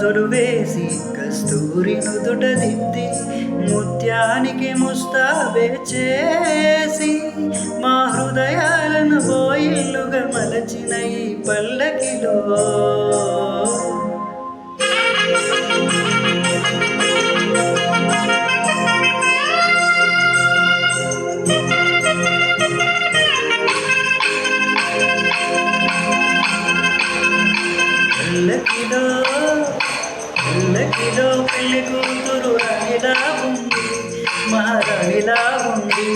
ముద్దులు వేసి కస్తూరి నుదుట దిద్ది ముత్యానికి ముస్తాబే చేసి మా హృదయాలను బోయిల్లుగా మలచిన ఈ పల్లకిలో పల్లకిలో పెళ్లి కూతురు రాణిలా ఉంది, మహారాణిలా ఉంది.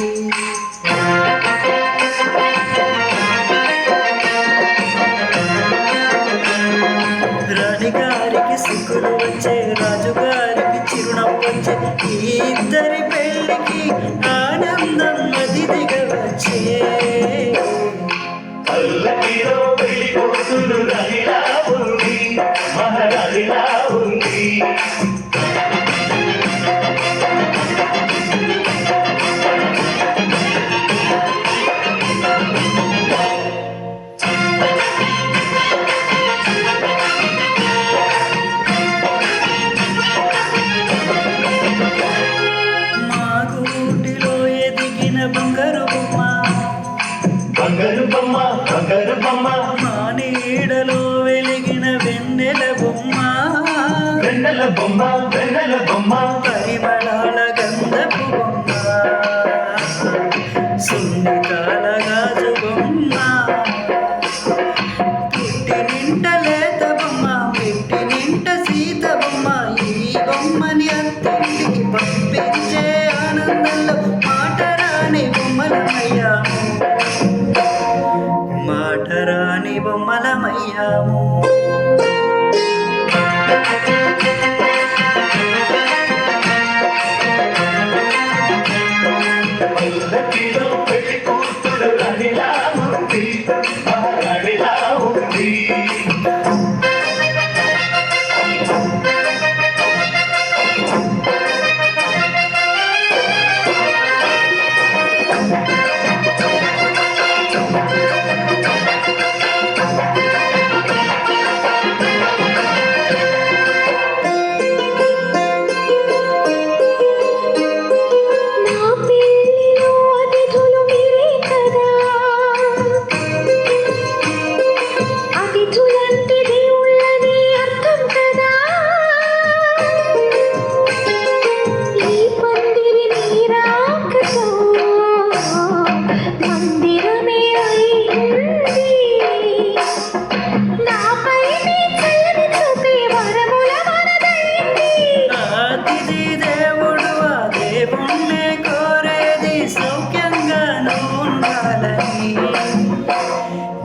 రాణిగారికి సిగ్గులు వచ్చే, రాజుగారికి చిరునవ్వు వచ్చే, ఈ ఇద్దరి పెళ్లికి ఆనందం అతిథిగా వచ్చే. పల్లకిలో పెళ్లి కూతురు రాణిలా ఉంది, మహారాణిలా ఉంది. బంగారు బొమ్మ, బంగారు బొమ్మ, బంగారు బొమ్మ, మా నీడలో వెలిగిన వెన్నెల బొమ్మ, వెన్నెల బొమ్మ, వెన్నెల బొమ్మ, పరిమళాల గంధపు బొమ్మ, సున్నితాల గాజు బొమ్మ, పుట్టి నింట లేత బొమ్మ, మెట్టి నింట సీత బొమ్మ. ఈ బొమ్మని అత్తింటికి పంపించే ఆనందంలో మాటరాని బొమ్మలమయ్యాము, మాటరాని బొమ్మలమయ్యాము. పల్లకిలో పెళ్లి కూతురు రాణిలా ఉంది, మహారాణిలా ఉంది.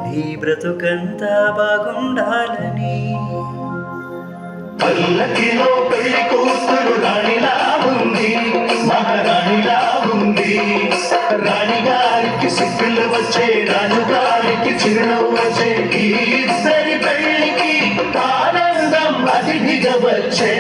నీ బ్రతుకంతా బాగుండాలని. పల్లకిలో పెళ్లి కూతురు రాణిలా ఉంది, మహారాణిలా ఉంది. రాణిగారికి సిగ్గులు వచ్చే, రాజుగారికి చిరునవ్వు వచ్చే, ఈ ఇద్దరి పెళ్లికి ఆనందం అతిథిగా వచ్చే.